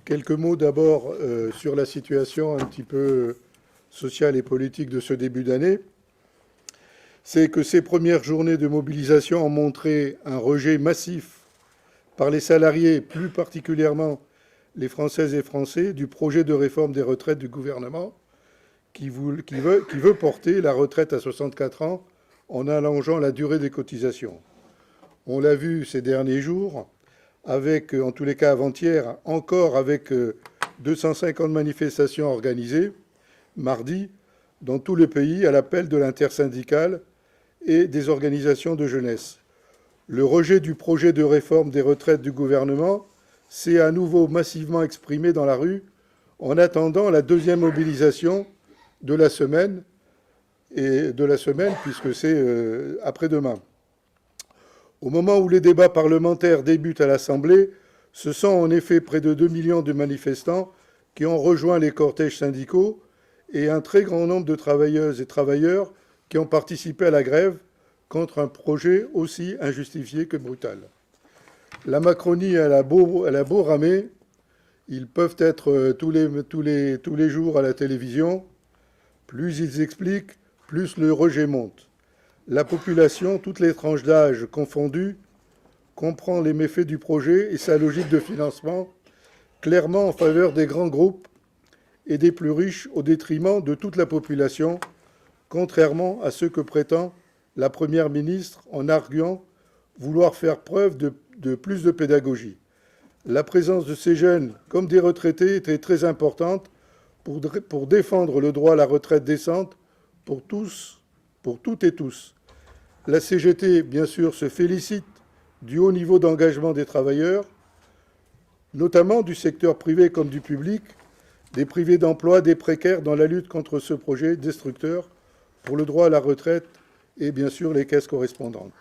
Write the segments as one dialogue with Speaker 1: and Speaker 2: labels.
Speaker 1: Quelques mots d'abord sur la situation un petit peu sociale et politique de ce début d'année. C'est que ces premières journées de mobilisation ont montré un rejet massif par les salariés, plus particulièrement les Françaises et Français, du projet de réforme des retraites du gouvernement qui veut porter la retraite à 64 ans en allongeant la durée des cotisations. On l'a vu ces derniers jours, avec, en tous les cas avant-hier, encore avec 250 manifestations organisées, mardi, dans tout le pays, à l'appel de l'intersyndicale et des organisations de jeunesse. Le rejet du projet de réforme des retraites du gouvernement s'est à nouveau massivement exprimé dans la rue en attendant la deuxième mobilisation de la semaine, puisque c'est après-demain. Au moment où les débats parlementaires débutent à l'Assemblée, ce sont en effet près de 2 millions de manifestants qui ont rejoint les cortèges syndicaux et un très grand nombre de travailleuses et travailleurs qui ont participé à la grève contre un projet aussi injustifié que brutal. La Macronie, elle a beau ramer, ils peuvent être tous les jours à la télévision. Plus ils expliquent, plus le rejet monte. La population, toutes les tranches d'âge confondues, comprend les méfaits du projet et sa logique de financement, clairement en faveur des grands groupes et des plus riches au détriment de toute la population, contrairement à ce que prétend la Première ministre en arguant vouloir faire preuve de plus de pédagogie. La présence de ces jeunes, comme des retraités, était très importante pour défendre le droit à la retraite décente pour toutes et tous. La CGT, bien sûr, se félicite du haut niveau d'engagement des travailleurs, notamment du secteur privé comme du public, des privés d'emploi, des précaires dans la lutte contre ce projet destructeur pour le droit à la retraite et bien sûr les caisses correspondantes.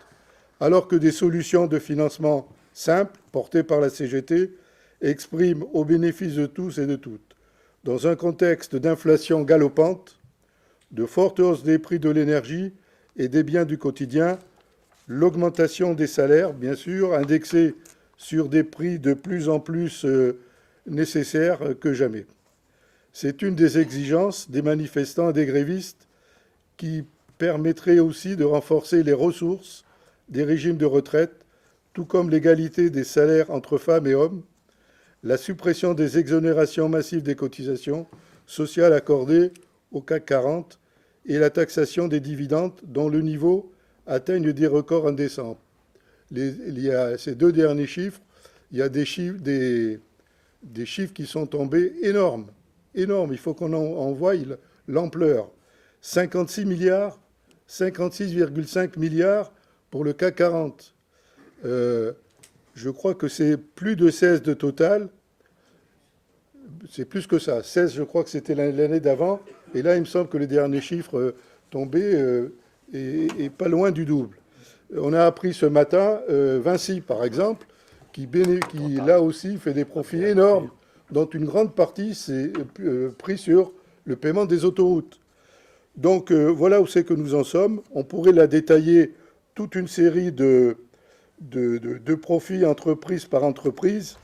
Speaker 1: Alors que des solutions de financement simples, portées par la CGT, expriment au bénéfice de tous et de toutes. Dans un contexte d'inflation galopante, de forte hausse des prix de l'énergie et des biens du quotidien, l'augmentation des salaires, bien sûr, indexée sur des prix de plus en plus nécessaires que jamais. C'est une des exigences des manifestants et des grévistes qui permettrait aussi de renforcer les ressources des régimes de retraite, tout comme l'égalité des salaires entre femmes et hommes, la suppression des exonérations massives des cotisations sociales accordées au CAC 40 et la taxation des dividendes dont le niveau atteigne des records indécents. Il y a ces deux derniers chiffres, il y a des chiffres qui sont tombés énormes. Il faut qu'on en voie l'ampleur. 56 milliards, 56,5 milliards pour le CAC 40. Je crois que c'est plus de 16 de total. C'est plus que ça. 16, je crois que c'était l'année d'avant. Et là, il me semble que les derniers chiffres tombés est pas loin du double. On a appris ce matin, Vinci, par exemple, qui là aussi fait des profits énormes, dont une grande partie s'est pris sur le paiement des autoroutes. Donc voilà où c'est que nous en sommes. On pourrait la détailler toute une série de profits entreprise par entreprise,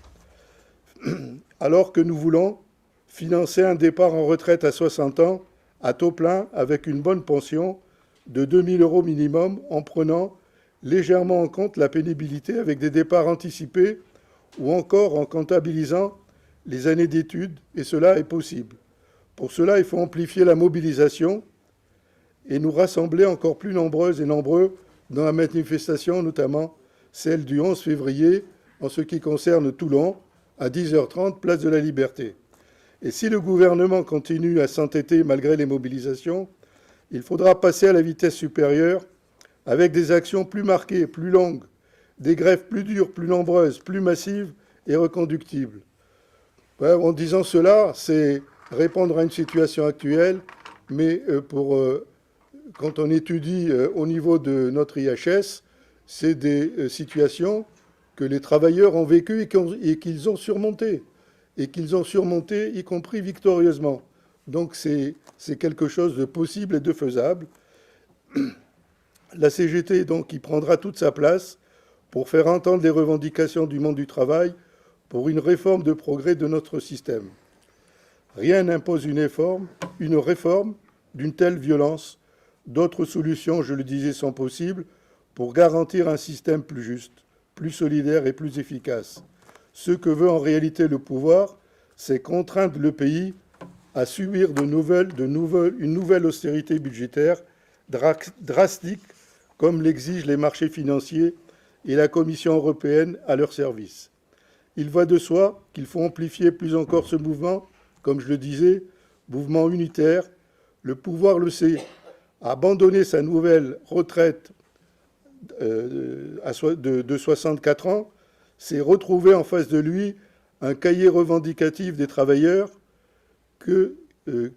Speaker 1: alors que nous voulons financer un départ en retraite à 60 ans à taux plein avec une bonne pension de 2 000 € minimum en prenant légèrement en compte la pénibilité avec des départs anticipés ou encore en comptabilisant les années d'études, et cela est possible. Pour cela, il faut amplifier la mobilisation et nous rassembler encore plus nombreuses et nombreux dans la manifestation, notamment celle du 11 février, en ce qui concerne Toulon, à 10h30, place de la Liberté. Et si le gouvernement continue à s'entêter malgré les mobilisations, il faudra passer à la vitesse supérieure avec des actions plus marquées, plus longues, des grèves plus dures, plus nombreuses, plus massives et reconductibles. En disant cela, c'est répondre à une situation actuelle, mais quand on étudie au niveau de notre IHS, c'est des situations que les travailleurs ont vécues et qu'ils ont surmontées, y compris victorieusement. Donc c'est quelque chose de possible et de faisable. La CGT, donc, y prendra toute sa place pour faire entendre les revendications du monde du travail, pour une réforme de progrès de notre système. Rien n'impose une réforme d'une telle violence. D'autres solutions, je le disais, sont possibles pour garantir un système plus juste, plus solidaire et plus efficace. Ce que veut en réalité le pouvoir, c'est contraindre le pays à subir une nouvelle austérité budgétaire drastique, comme l'exigent les marchés financiers et la Commission européenne à leur service. Il va de soi qu'il faut amplifier plus encore ce mouvement, comme je le disais, mouvement unitaire. Le pouvoir le sait. Abandonner sa nouvelle retraite de 64 ans, c'est retrouver en face de lui un cahier revendicatif des travailleurs que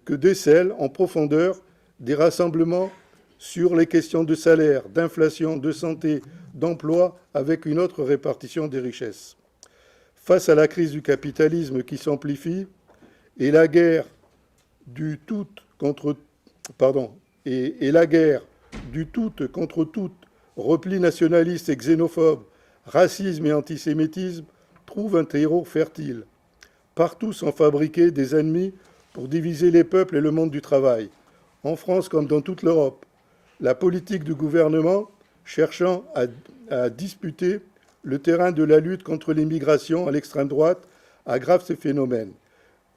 Speaker 1: décèlent en profondeur des rassemblements sur les questions de salaire, d'inflation, de santé, d'emploi, avec une autre répartition des richesses. Face à la crise du capitalisme qui s'amplifie et la guerre du tout contre tout, repli nationaliste et xénophobe, racisme et antisémitisme, trouve un terreau fertile. Partout sont fabriqués des ennemis pour diviser les peuples et le monde du travail, en France comme dans toute l'Europe. La politique du gouvernement, cherchant à disputer le terrain de la lutte contre l'immigration à l'extrême droite, aggrave ces phénomènes,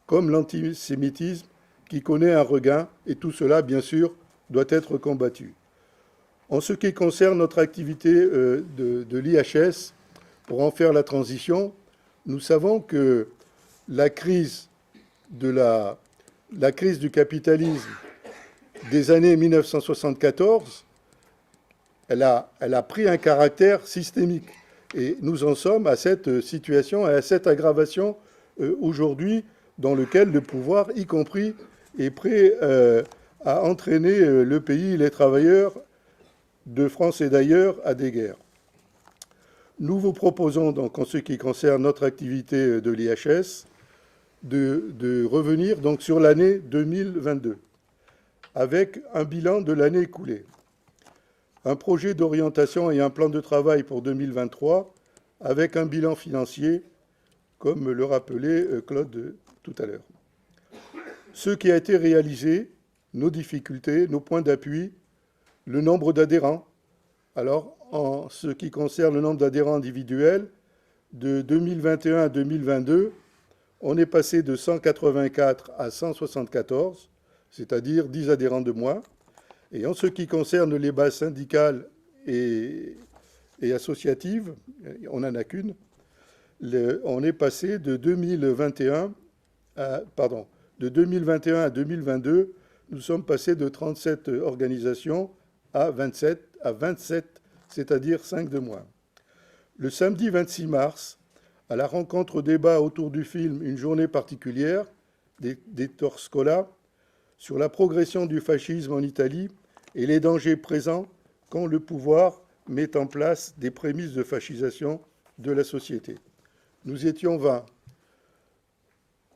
Speaker 1: comme l'antisémitisme qui connaît un regain, et tout cela, bien sûr, doit être combattu. En ce qui concerne notre activité de l'IHS, pour en faire la transition, nous savons que la crise du capitalisme des années 1974, elle a pris un caractère systémique. Et nous en sommes à cette situation et à cette aggravation aujourd'hui dans lequel le pouvoir, y compris, est prêt à entraîner le pays, les travailleurs de France et d'ailleurs, à des guerres. Nous vous proposons donc, en ce qui concerne notre activité de l'IHS, de revenir donc sur l'année 2022, avec un bilan de l'année écoulée, un projet d'orientation et un plan de travail pour 2023, avec un bilan financier, comme le rappelait Claude tout à l'heure. Ce qui a été réalisé, nos difficultés, nos points d'appui, le nombre d'adhérents. Alors, en ce qui concerne le nombre d'adhérents individuels, de 2021 à 2022, on est passé de 184 à 174, c'est-à-dire 10 adhérents de moins. Et en ce qui concerne les bases syndicales et associatives, on n'en a qu'une, on est passé de 2021 à 2022, nous sommes passés de 37 organisations à 27, c'est-à-dire 5 de moins. Le samedi 26 mars, à la rencontre débat autour du film Une journée particulière d'Hector Scola sur la progression du fascisme en Italie et les dangers présents quand le pouvoir met en place des prémices de fascisation de la société. Nous étions 20.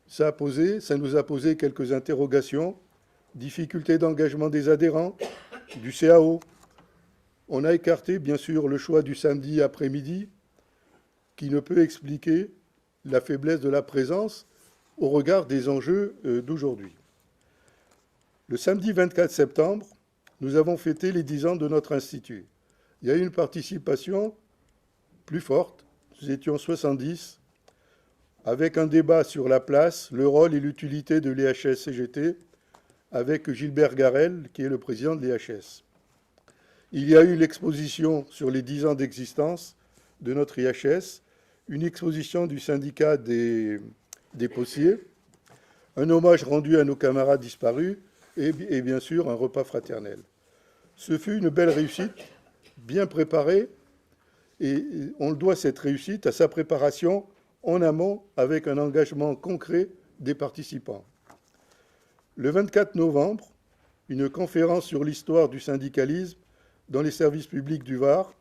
Speaker 1: Ça nous a posé quelques interrogations, difficulté d'engagement des adhérents, du CAO. On a écarté, bien sûr, le choix du samedi après-midi, qui ne peut expliquer la faiblesse de la présence au regard des enjeux d'aujourd'hui. Le samedi 24 septembre, nous avons fêté les 10 ans de notre institut. Il y a eu une participation plus forte, nous étions 70, avec un débat sur la place, le rôle et l'utilité de l'IHS-CGT, avec Gilbert Garel, qui est le président de l'IHS. Il y a eu l'exposition sur les 10 ans d'existence de notre IHS, une exposition du syndicat des postiers, un hommage rendu à nos camarades disparus et bien sûr un repas fraternel. Ce fut une belle réussite, bien préparée, et on le doit cette réussite à sa préparation en amont avec un engagement concret des participants. Le 24 novembre, une conférence sur l'histoire du syndicalisme dans les services publics du Var,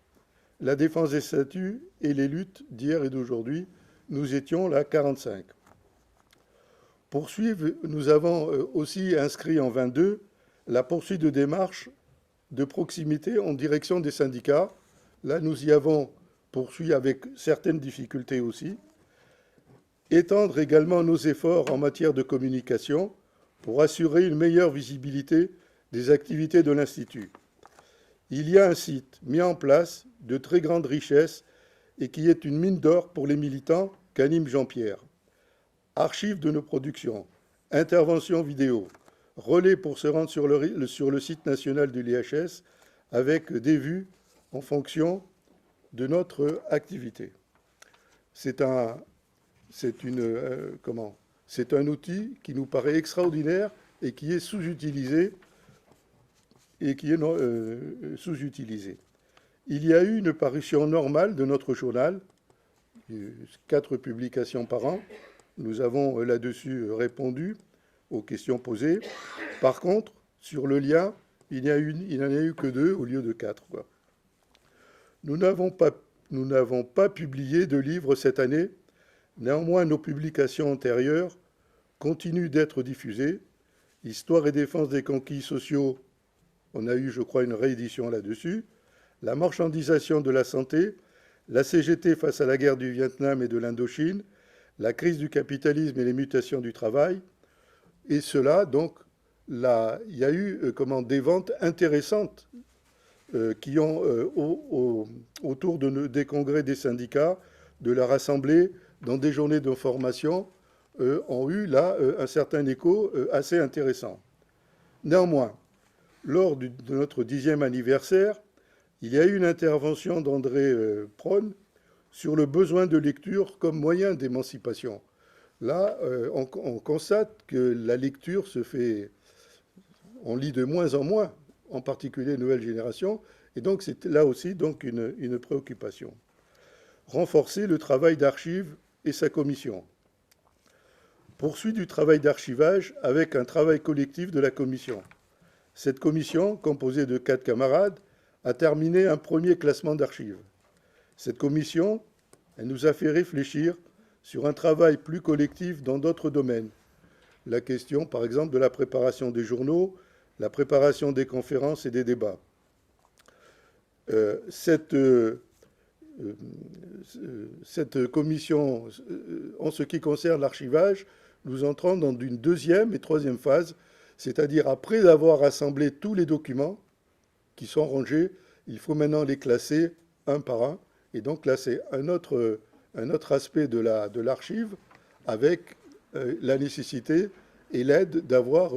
Speaker 1: la défense des statuts et les luttes d'hier et d'aujourd'hui. Nous étions là 45. Poursuivre, nous avons aussi inscrit en 22 la poursuite de démarches de proximité en direction des syndicats. Là, nous y avons poursuivi avec certaines difficultés aussi. Étendre également nos efforts en matière de communication pour assurer une meilleure visibilité des activités de l'Institut. Il y a un site mis en place de très grande richesse et qui est une mine d'or pour les militants qu'anime Jean-Pierre. Archives de nos productions, interventions vidéo, relais pour se rendre sur le site national de l'IHS avec des vues en fonction de notre activité. C'est un outil qui nous paraît extraordinaire et qui est sous-utilisé. Il y a eu une parution normale de notre journal, 4 publications par an. Nous avons là-dessus répondu aux questions posées. Par contre, sur le lien, il n'en a eu que 2 au lieu de 4. Quoi. Nous n'avons pas publié de livre cette année. Néanmoins, nos publications antérieures continuent d'être diffusées. Histoire et défense des conquis sociaux, on a eu, je crois, une réédition là-dessus. La marchandisation de la santé, la CGT face à la guerre du Vietnam et de l'Indochine, la crise du capitalisme et les mutations du travail. Et cela, donc, là, il y a eu des ventes intéressantes qui ont, autour des congrès des syndicats, de leur assemblée, dans des journées de formation, ont eu là un certain écho assez intéressant. Néanmoins, lors de notre 10e anniversaire, il y a eu une intervention d'André Prône sur le besoin de lecture comme moyen d'émancipation. Là, on constate que la lecture se fait, on lit de moins en moins, en particulier nouvelle génération, et donc c'est là aussi donc une préoccupation. Renforcer le travail d'archives et sa commission. Poursuite du travail d'archivage avec un travail collectif de la commission. Cette commission, composée de 4 camarades, a terminé un premier classement d'archives. Cette commission, elle nous a fait réfléchir sur un travail plus collectif dans d'autres domaines. La question, par exemple, de la préparation des journaux, la préparation des conférences et des débats. Cette commission, en ce qui concerne l'archivage, nous entrons dans une 2e et 3e phase, c'est-à-dire après avoir rassemblé tous les documents qui sont rangés, il faut maintenant les classer un par un. Et donc là, c'est un autre aspect de l'archive avec la nécessité et l'aide d'avoir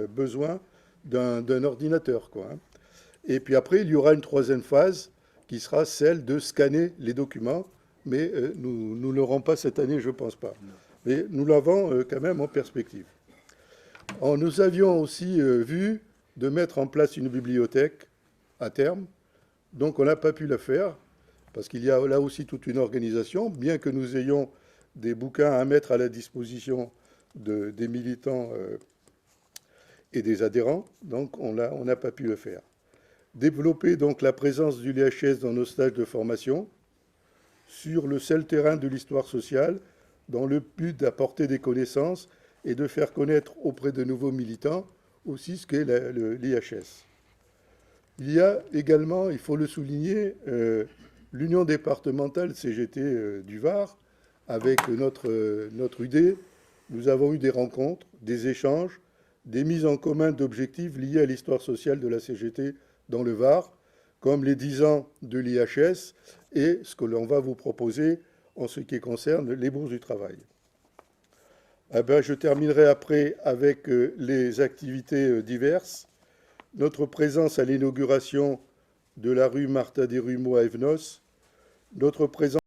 Speaker 1: besoin d'un ordinateur, quoi. Et puis après, il y aura une 3e phase qui sera celle de scanner les documents, mais nous ne l'aurons pas cette année, je ne pense pas. Mais nous l'avons quand même en perspective. Nous avions aussi vu de mettre en place une bibliothèque à terme, donc on n'a pas pu la faire, parce qu'il y a là aussi toute une organisation, bien que nous ayons des bouquins à mettre à la disposition des militants et des adhérents, donc on n'a pas pu le faire. Développer donc la présence du LHS dans nos stages de formation, sur le seul terrain de l'histoire sociale, dans le but d'apporter des connaissances et de faire connaître auprès de nouveaux militants aussi ce qu'est l'IHS. Il y a également, il faut le souligner, l'union départementale CGT du Var, avec notre UD. Nous avons eu des rencontres, des échanges, des mises en commun d'objectifs liés à l'histoire sociale de la CGT dans le Var, comme les 10 ans de l'IHS et ce que l'on va vous proposer en ce qui concerne les bourses du travail. Je terminerai après avec les activités diverses. Notre présence à l'inauguration de la rue Martha Desrumaux à Evnos, notre présence